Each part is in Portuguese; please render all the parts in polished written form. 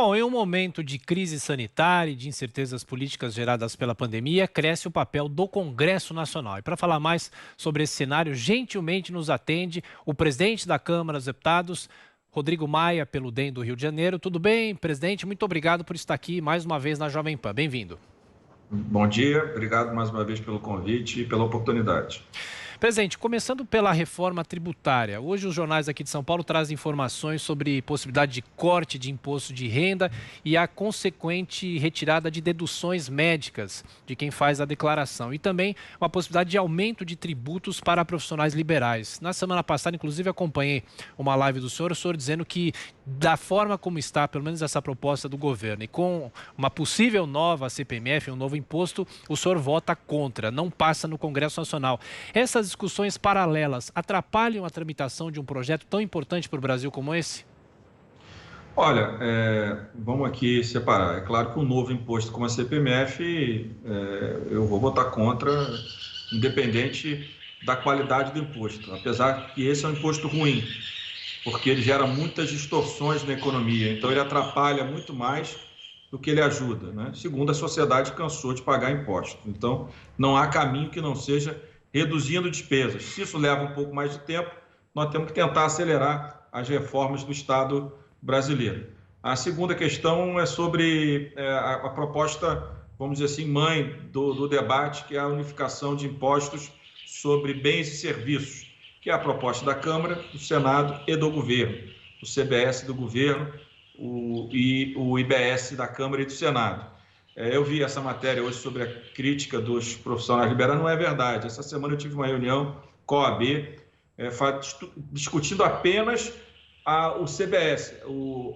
Bom, em um momento de crise sanitária e de incertezas políticas geradas pela pandemia, cresce o papel do Congresso Nacional. E para falar mais sobre esse cenário, gentilmente nos atende o presidente da Câmara dos Deputados, Rodrigo Maia, pelo DEM do Rio de Janeiro. Tudo bem, presidente? Muito obrigado por estar aqui mais uma vez na Jovem Pan. Bem-vindo. Bom dia, obrigado mais uma vez pelo convite e pela oportunidade. Presidente, começando pela reforma tributária. Hoje os jornais aqui de São Paulo trazem informações sobre possibilidade de corte de imposto de renda e a consequente retirada de deduções médicas de quem faz a declaração. E também uma possibilidade de aumento de tributos para profissionais liberais. Na semana passada, inclusive, acompanhei uma live do senhor, o senhor dizendo que da forma como está, pelo menos essa proposta do governo, e com uma possível nova CPMF, um novo imposto, o senhor vota contra, não passa no Congresso Nacional. Essas discussões paralelas atrapalham a tramitação de um projeto tão importante para o Brasil como esse? Olha, vamos aqui separar. É claro que um novo imposto como a CPMF, eu vou votar contra, independente da qualidade do imposto, apesar que esse é um imposto ruim, porque ele gera muitas distorções na economia, então ele atrapalha muito mais do que ele ajuda, né? Segundo, a sociedade cansou de pagar impostos, então não há caminho que não seja reduzindo despesas. Se isso leva um pouco mais de tempo, nós temos que tentar acelerar as reformas do Estado brasileiro. A segunda questão é sobre a proposta, vamos dizer assim, mãe do debate, que é a unificação de impostos sobre bens e serviços, que é a proposta da Câmara, do Senado e do governo, o CBS do governo e o IBS da Câmara e do Senado. Eu vi essa matéria hoje sobre a crítica dos profissionais liberais, não é verdade. Essa semana eu tive uma reunião com a OAB, discutindo apenas o CBS.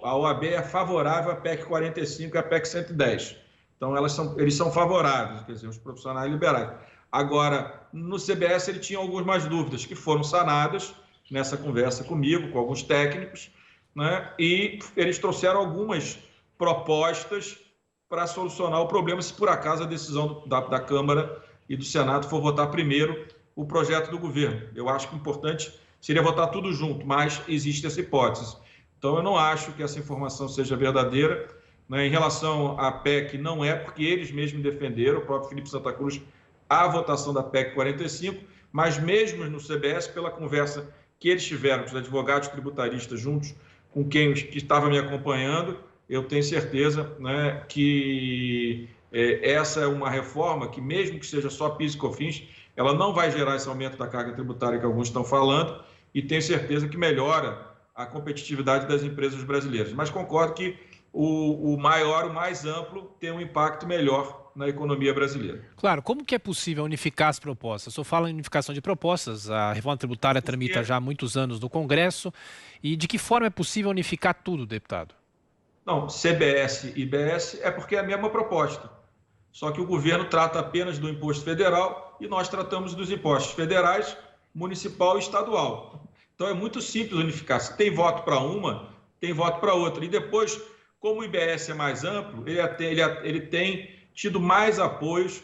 A OAB é favorável à PEC 45 e à PEC 110. Então, eles são favoráveis, quer dizer, os profissionais liberais. Agora, no CBS ele tinha algumas dúvidas que foram sanadas nessa conversa comigo, com alguns técnicos, né? E eles trouxeram algumas propostas para solucionar o problema, se por acaso a decisão da Câmara e do Senado for votar primeiro o projeto do governo. Eu acho que o importante seria votar tudo junto, mas existe essa hipótese. Então, eu não acho que essa informação seja verdadeira, né? Em relação à PEC, não é, porque eles mesmos defenderam, o próprio Felipe Santa Cruz, a votação da PEC 45, mas mesmo no CBS, pela conversa que eles tiveram com os advogados tributaristas juntos com quem estava me acompanhando, eu tenho certeza, né, que essa é uma reforma que, mesmo que seja só PIS e COFINS, ela não vai gerar esse aumento da carga tributária que alguns estão falando, e tenho certeza que melhora a competitividade das empresas brasileiras. Mas concordo que o maior, o mais amplo, tem um impacto melhor na economia brasileira. Claro, como que é possível unificar as propostas? O senhor fala em unificação de propostas, a reforma tributária tramita já há muitos anos no Congresso, e de que forma é possível unificar tudo, deputado? Não, CBS e IBS é porque é a mesma proposta. Só que o governo trata apenas do imposto federal e nós tratamos dos impostos federais, municipal e estadual. Então é muito simples unificar. Se tem voto para uma, tem voto para outra. E depois, como o IBS é mais amplo, ele tem tido mais apoios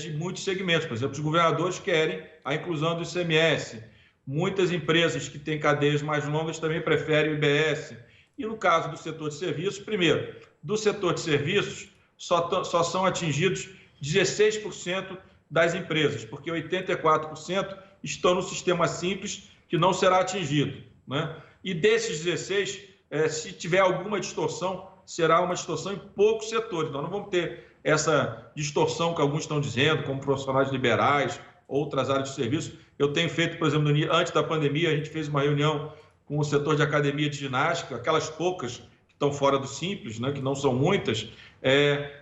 de muitos segmentos. Por exemplo, os governadores querem a inclusão do ICMS. Muitas empresas que têm cadeias mais longas também preferem o IBS. E no caso do setor de serviços, primeiro, do setor de serviços só são atingidos 16% das empresas, porque 84% estão no sistema simples, que não será atingido, né? E desses 16, se tiver alguma distorção, será uma distorção em poucos setores. Nós não vamos ter essa distorção que alguns estão dizendo, como profissionais liberais, outras áreas de serviço. Eu tenho feito, por exemplo, antes da pandemia, a gente fez uma reunião com o setor de academia de ginástica, aquelas poucas que estão fora do Simples, né, que não são muitas,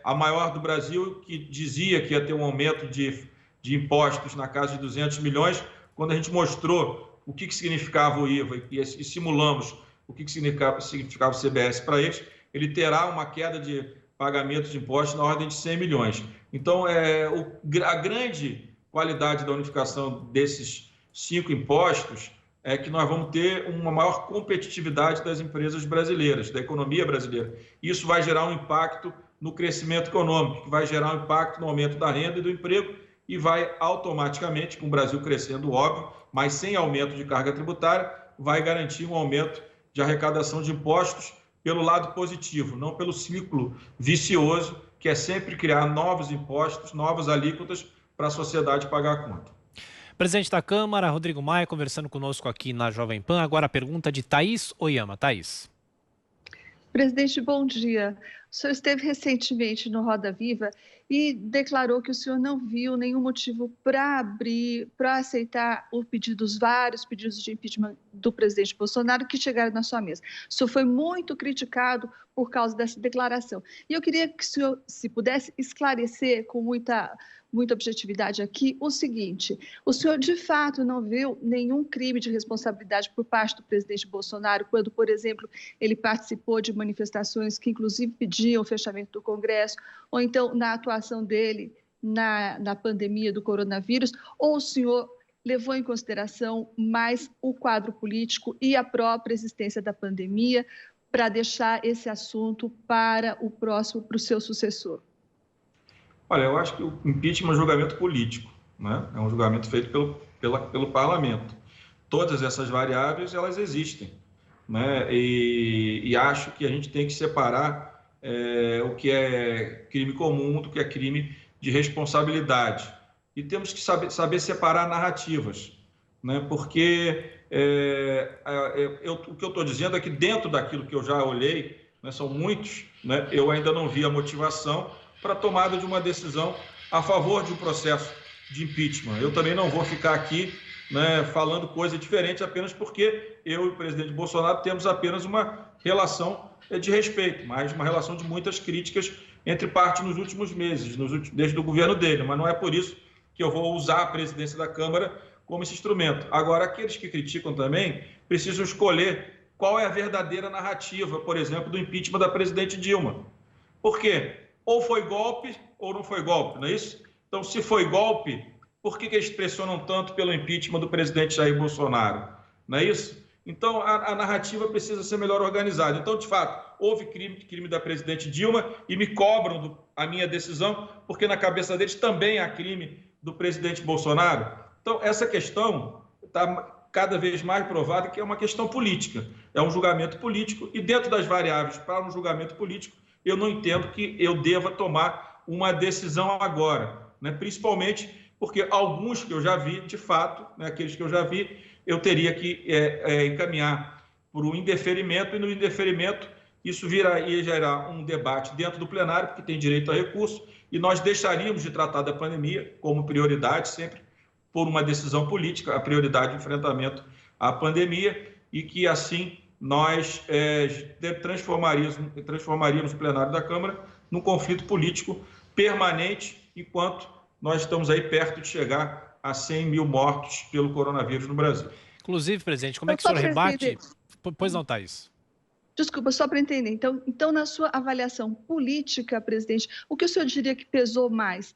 a maior do Brasil, que dizia que ia ter um aumento de impostos na casa de 200 milhões, quando a gente mostrou o que significava o IVA e simulamos o que significava o CBS para eles, ele terá uma queda de pagamento de impostos na ordem de 100 milhões. Então, a grande qualidade da unificação desses 5 impostos é que nós vamos ter uma maior competitividade das empresas brasileiras, da economia brasileira. Isso vai gerar um impacto no crescimento econômico, que vai gerar um impacto no aumento da renda e do emprego e vai automaticamente, com o Brasil crescendo, óbvio, mas sem aumento de carga tributária, vai garantir um aumento de arrecadação de impostos pelo lado positivo, não pelo ciclo vicioso, que é sempre criar novos impostos, novas alíquotas para a sociedade pagar a conta. Presidente da Câmara, Rodrigo Maia, conversando conosco aqui na Jovem Pan. Agora a pergunta de Thaís Oyama. Thaís. Presidente, bom dia. O senhor esteve recentemente no Roda Viva e declarou que o senhor não viu nenhum motivo para aceitar os vários pedidos de impeachment do presidente Bolsonaro que chegaram na sua mesa. O senhor foi muito criticado por causa dessa declaração. E eu queria que o senhor, se pudesse, esclarecer com muita objetividade aqui o seguinte: o senhor de fato não viu nenhum crime de responsabilidade por parte do presidente Bolsonaro quando, por exemplo, ele participou de manifestações que inclusive pediam o fechamento do Congresso, ou então na atuação dele na pandemia do coronavírus, ou o senhor levou em consideração mais o quadro político e a própria existência da pandemia para deixar esse assunto para o seu sucessor? Olha, eu acho que o impeachment é um julgamento político, né? É um julgamento feito pelo parlamento. Todas essas variáveis, elas existem, né? E acho que a gente tem que separar o que é crime comum do que é crime de responsabilidade. E temos que saber separar narrativas, né? Porque o que eu estou dizendo é que dentro daquilo que eu já olhei, né, são muitos, né, eu ainda não vi a motivação para a tomada de uma decisão a favor de um processo de impeachment. Eu também não vou ficar aqui, né, falando coisa diferente apenas porque eu e o presidente Bolsonaro temos apenas uma relação de respeito, mas uma relação de muitas críticas entre partes nos últimos meses, desde o governo dele, mas não é por isso que eu vou usar a presidência da Câmara como esse instrumento. Agora, aqueles que criticam também precisam escolher qual é a verdadeira narrativa, por exemplo, do impeachment da presidente Dilma. Por quê? Ou foi golpe ou não foi golpe, não é isso? Então, se foi golpe, por que eles pressionam tanto pelo impeachment do presidente Jair Bolsonaro? Não é isso? Então, a narrativa precisa ser melhor organizada. Então, de fato, houve crime da presidente Dilma e me cobram a minha decisão, porque na cabeça deles também há crime do presidente Bolsonaro. Então, essa questão está cada vez mais provada que é uma questão política. É um julgamento político e dentro das variáveis para um julgamento político, eu não entendo que eu deva tomar uma decisão agora, né? Principalmente porque alguns que eu já vi, de fato, né, aqueles que eu já vi, eu teria que encaminhar por um indeferimento, e no indeferimento isso ia gerar um debate dentro do plenário, porque tem direito a recurso, e nós deixaríamos de tratar da pandemia como prioridade, sempre por uma decisão política, a prioridade de enfrentamento à pandemia, e que assim nós transformaríamos o plenário da Câmara num conflito político permanente, enquanto nós estamos aí perto de chegar a 100 mil mortos pelo coronavírus no Brasil. Inclusive, presidente, como é que o senhor rebate? Pois não, Thaís. Desculpa, só para entender. Então, na sua avaliação política, presidente, o que o senhor diria que pesou mais?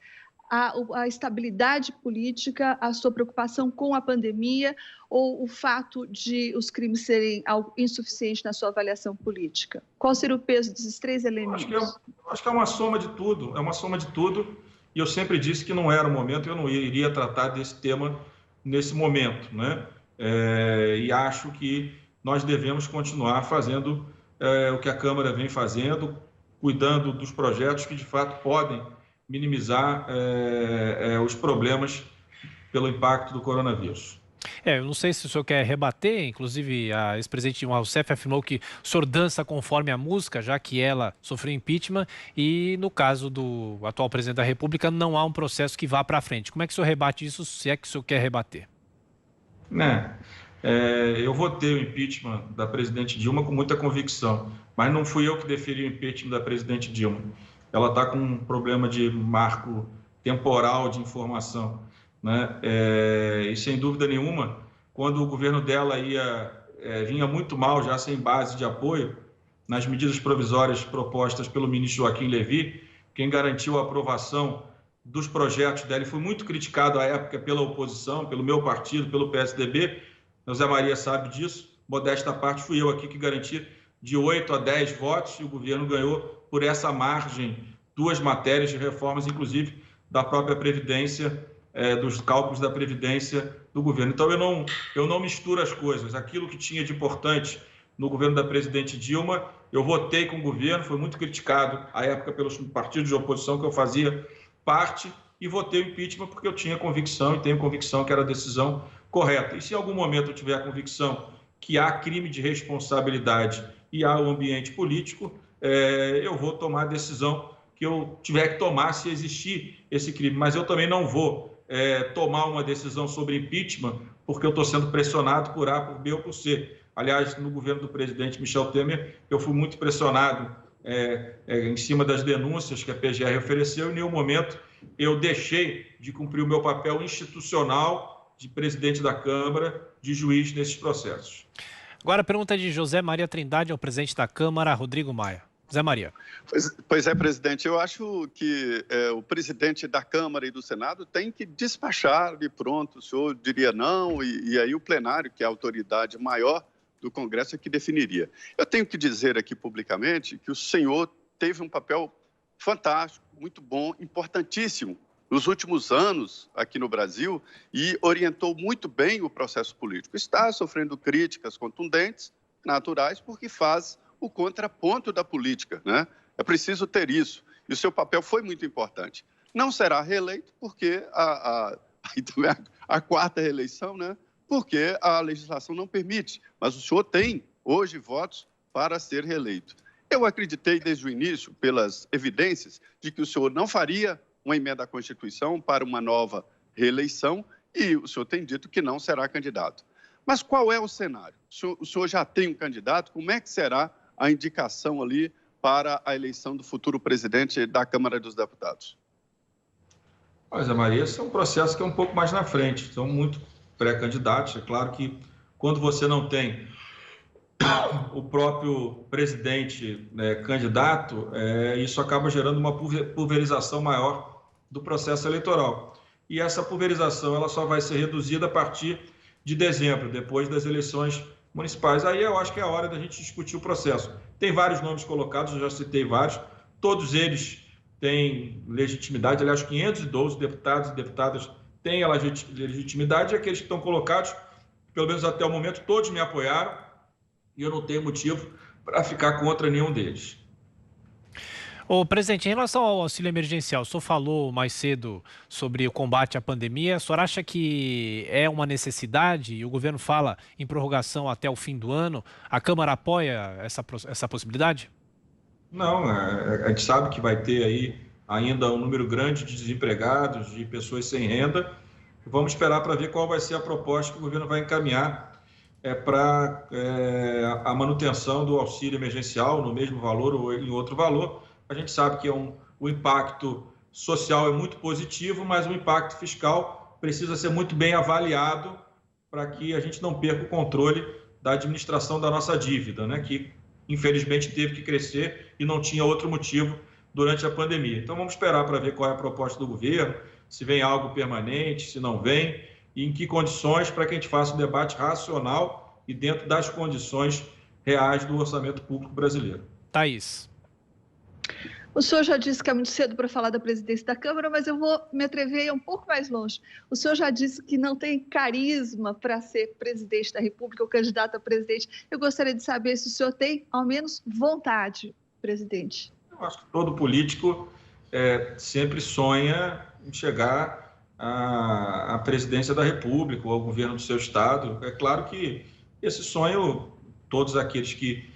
A estabilidade política, a sua preocupação com a pandemia ou o fato de os crimes serem algo insuficiente na sua avaliação política? Qual seria o peso desses três elementos? Acho que é uma soma de tudo, e eu sempre disse que não era o momento, eu não iria tratar desse tema nesse momento, né? E acho que nós devemos continuar fazendo o que a Câmara vem fazendo, cuidando dos projetos que de fato podem minimizar os problemas pelo impacto do coronavírus. Eu não sei se o senhor quer rebater, inclusive a ex-presidente Dilma Rousseff afirmou que o senhor dança conforme a música, já que ela sofreu impeachment, e no caso do atual presidente da República não há um processo que vá para frente. Como é que o senhor rebate isso, se é que o senhor quer rebater? Eu votei o impeachment da presidente Dilma com muita convicção, mas não fui eu que deferi o impeachment da presidente Dilma. Ela está com um problema de marco temporal de informação, né? E sem dúvida nenhuma, quando o governo dela vinha muito mal, já sem base de apoio, nas medidas provisórias propostas pelo ministro Joaquim Levy, quem garantiu a aprovação dos projetos dela, e foi muito criticado à época pela oposição, pelo meu partido, pelo PSDB, o Zé Maria sabe disso, modesta parte, fui eu aqui que garanti de 8 a 10 votos, e o governo ganhou por essa margem 2 matérias de reformas, inclusive da própria Previdência, dos cálculos da Previdência do governo. Então, eu não misturo as coisas. Aquilo que tinha de importante no governo da presidente Dilma. Eu votei com o governo, foi muito criticado à época pelos partidos de oposição que eu fazia parte, e votei o impeachment porque eu tinha convicção e tenho convicção que era a decisão correta. E se em algum momento eu tiver a convicção que há crime de responsabilidade e há o ambiente político, eu vou tomar a decisão que eu tiver que tomar se existir esse crime. Mas eu também não vou tomar uma decisão sobre impeachment porque eu estou sendo pressionado por A, por B ou por C. Aliás, no governo do presidente Michel Temer, eu fui muito pressionado em cima das denúncias que a PGR ofereceu, e em nenhum momento eu deixei de cumprir o meu papel institucional de presidente da Câmara, de juiz nesses processos. Agora a pergunta de José Maria Trindade ao presidente da Câmara, Rodrigo Maia. José Maria. Pois é, presidente, eu acho que o presidente da Câmara e do Senado tem que despachar de pronto, o senhor diria não, e aí o plenário, que é a autoridade maior do Congresso, é que definiria. Eu tenho que dizer aqui publicamente que o senhor teve um papel fantástico, muito bom, importantíssimo nos últimos anos aqui no Brasil e orientou muito bem o processo político. Está sofrendo críticas contundentes, naturais, porque faz o contraponto da política, né? É preciso ter isso. E o seu papel foi muito importante. Não será reeleito porque a quarta reeleição, né? Porque a legislação não permite. Mas o senhor tem, hoje, votos para ser reeleito. Eu acreditei desde o início, pelas evidências, de que o senhor não faria uma emenda à Constituição para uma nova reeleição e o senhor tem dito que não será candidato. Mas qual é o cenário? O senhor já tem um candidato? Como é que será a indicação ali para a eleição do futuro presidente da Câmara dos Deputados? Mas, Maria, esse é um processo que é um pouco mais na frente. São muito pré-candidatos. É claro que quando você não tem o próprio presidente candidato, isso acaba gerando uma pulverização maior do processo eleitoral. E essa pulverização ela só vai ser reduzida a partir de dezembro, depois das eleições municipais. Aí eu acho que é a hora da gente discutir o processo. Tem vários nomes colocados, eu já citei vários, todos eles têm legitimidade, aliás, 512 deputados e deputadas têm a legitimidade, e aqueles que estão colocados, pelo menos até o momento, todos me apoiaram, e eu não tenho motivo para ficar contra nenhum deles. Ô, presidente, em relação ao auxílio emergencial, o senhor falou mais cedo sobre o combate à pandemia. O senhor acha que é uma necessidade e o governo fala em prorrogação até o fim do ano? A Câmara apoia essa possibilidade? Não, a gente sabe que vai ter aí ainda um número grande de desempregados, de pessoas sem renda. Vamos esperar para ver qual vai ser a proposta que o governo vai encaminhar para a manutenção do auxílio emergencial no mesmo valor ou em outro valor. A gente sabe que o impacto social é muito positivo, mas o impacto fiscal precisa ser muito bem avaliado para que a gente não perca o controle da administração da nossa dívida, né? Que infelizmente teve que crescer e não tinha outro motivo durante a pandemia. Então vamos esperar para ver qual é a proposta do governo, se vem algo permanente, se não vem, e em que condições, para que a gente faça um debate racional e dentro das condições reais do orçamento público brasileiro. Thaís. O senhor já disse que é muito cedo para falar da presidência da Câmara, mas eu vou me atrever um pouco mais longe. O senhor já disse que não tem carisma para ser presidente da República ou candidato a presidente. Eu gostaria de saber se o senhor tem, ao menos, vontade, presidente. Eu acho que todo político sempre sonha em chegar à presidência da República ou ao governo do seu estado. É claro que esse sonho, todos aqueles que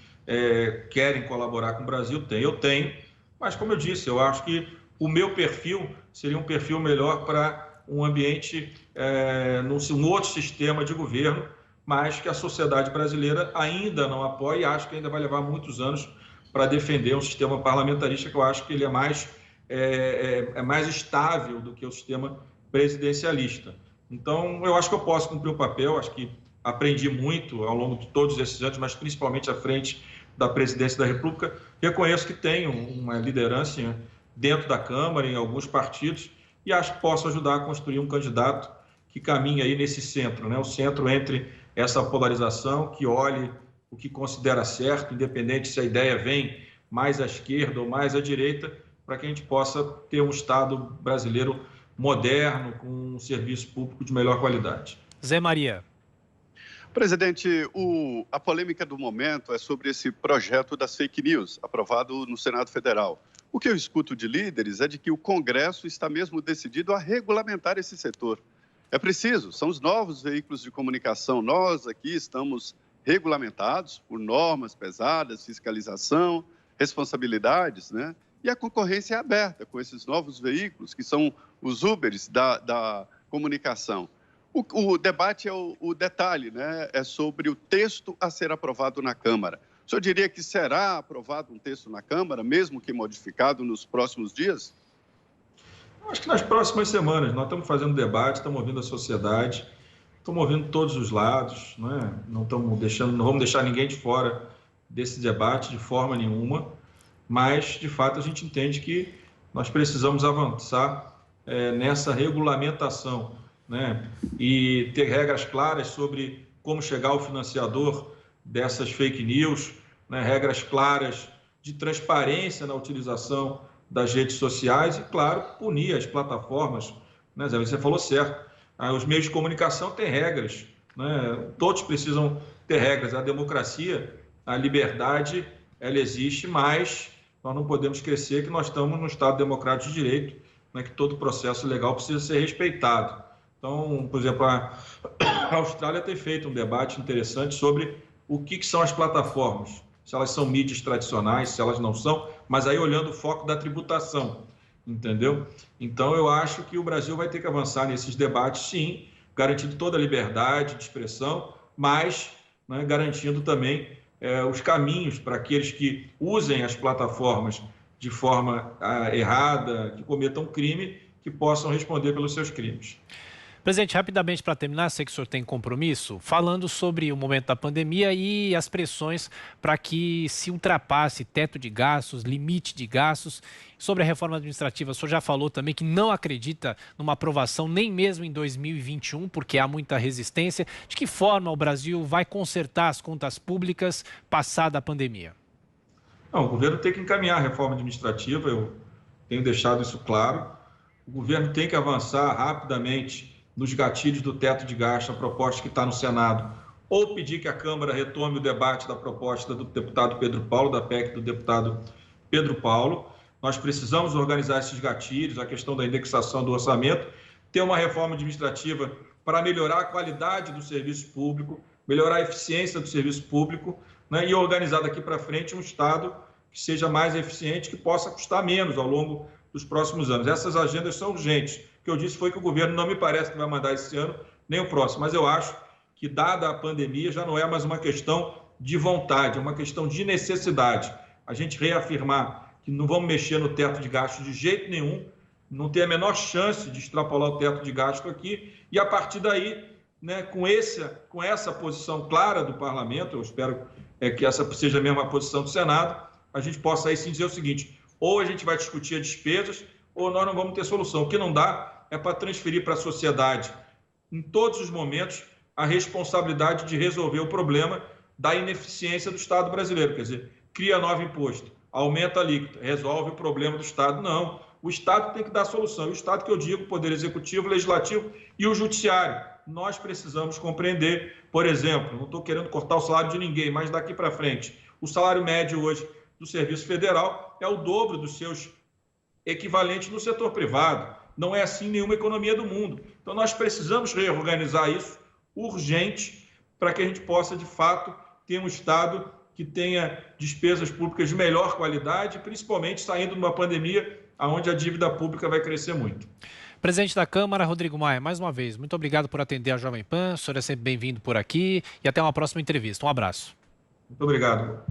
querem colaborar com o Brasil têm. Eu tenho, mas como eu disse, eu acho que o meu perfil seria um perfil melhor para um ambiente, num outro sistema de governo, mas que a sociedade brasileira ainda não apoia e acho que ainda vai levar muitos anos para defender um sistema parlamentarista que eu acho que ele é mais estável do que o sistema presidencialista. Então, eu acho que eu posso cumprir o papel, acho que aprendi muito ao longo de todos esses anos, mas principalmente à frente da presidência da República. Reconheço que tenho uma liderança dentro da Câmara, em alguns partidos, e acho que posso ajudar a construir um candidato que caminhe aí nesse centro, né? O centro entre essa polarização, que olhe o que considera certo, independente se a ideia vem mais à esquerda ou mais à direita, para que a gente possa ter um Estado brasileiro moderno, com um serviço público de melhor qualidade. Zé Maria. Presidente, a polêmica do momento é sobre esse projeto das fake news, aprovado no Senado Federal. O que eu escuto de líderes é de que o Congresso está mesmo decidido a regulamentar esse setor. É preciso, são os novos veículos de comunicação. Nós aqui estamos regulamentados por normas pesadas, fiscalização, responsabilidades, né? E a concorrência é aberta com esses novos veículos, que são os Ubers da comunicação. O debate é o detalhe, né? É sobre o texto a ser aprovado na Câmara. O senhor diria que será aprovado um texto na Câmara, mesmo que modificado nos próximos dias? Acho que nas próximas semanas. Nós estamos fazendo debate, estamos ouvindo a sociedade, estamos ouvindo todos os lados, né? Não vamos deixar ninguém de fora desse debate de forma nenhuma, mas, de fato, a gente entende que nós precisamos avançar nessa regulamentação, né? E ter regras claras sobre como chegar ao financiador dessas fake news, né? Regras claras de transparência na utilização das redes sociais e, claro, punir as plataformas, né, Zé? Você falou certo. Os meios de comunicação têm regras, né? Todos precisam ter regras. A democracia, a liberdade, ela existe, mas nós não podemos esquecer que nós estamos num Estado democrático de direito, né, que todo processo legal precisa ser respeitado. Então, por exemplo, a Austrália tem feito um debate interessante sobre o que são as plataformas, se elas são mídias tradicionais, se elas não são, mas aí olhando o foco da tributação, entendeu? Então, eu acho que o Brasil vai ter que avançar nesses debates, sim, garantindo toda a liberdade de expressão, mas, né, garantindo também os caminhos para aqueles que usem as plataformas de forma errada, que cometam crime, que possam responder pelos seus crimes. Presidente, rapidamente para terminar, sei que o senhor tem compromisso, falando sobre o momento da pandemia e as pressões para que se ultrapasse teto de gastos, limite de gastos. Sobre a reforma administrativa, o senhor já falou também que não acredita numa aprovação nem mesmo em 2021, porque há muita resistência. De que forma o Brasil vai consertar as contas públicas passada a pandemia? Não, o governo tem que encaminhar a reforma administrativa, eu tenho deixado isso claro. O governo tem que avançar rapidamente nos gatilhos do teto de gasto, a proposta que está no Senado, ou pedir que a Câmara retome o debate da proposta do deputado Pedro Paulo, da PEC do deputado Pedro Paulo. Nós precisamos organizar esses gatilhos, a questão da indexação do orçamento, ter uma reforma administrativa para melhorar a qualidade do serviço público, melhorar a eficiência do serviço público, né, e organizar daqui para frente um Estado que seja mais eficiente, que possa custar menos ao longo dos próximos anos. Essas agendas são urgentes. O que eu disse foi que o governo não me parece que vai mandar esse ano, nem o próximo, mas eu acho que, dada a pandemia, já não é mais uma questão de vontade, é uma questão de necessidade. A gente reafirmar que não vamos mexer no teto de gasto de jeito nenhum, não tem a menor chance de extrapolar o teto de gasto aqui, e a partir daí, né, com essa posição clara do parlamento, eu espero que essa seja a mesma posição do Senado, a gente possa aí sim dizer o seguinte: ou a gente vai discutir as despesas, ou nós não vamos ter solução. O que não dá é para transferir para a sociedade, em todos os momentos, a responsabilidade de resolver o problema da ineficiência do Estado brasileiro. Quer dizer, cria novo imposto, aumenta a alíquota, resolve o problema do Estado. Não, o Estado tem que dar solução. E o Estado que eu digo, o Poder Executivo, o Legislativo e o Judiciário. Nós precisamos compreender, por exemplo, não estou querendo cortar o salário de ninguém, mas daqui para frente, o salário médio hoje do Serviço Federal é o dobro dos seus equivalentes no setor privado. Não é assim nenhuma economia do mundo. Então, nós precisamos reorganizar isso urgente para que a gente possa, de fato, ter um Estado que tenha despesas públicas de melhor qualidade, principalmente saindo de uma pandemia onde a dívida pública vai crescer muito. Presidente da Câmara, Rodrigo Maia, mais uma vez, muito obrigado por atender a Jovem Pan. O senhor é sempre bem-vindo por aqui e até uma próxima entrevista. Um abraço. Muito obrigado.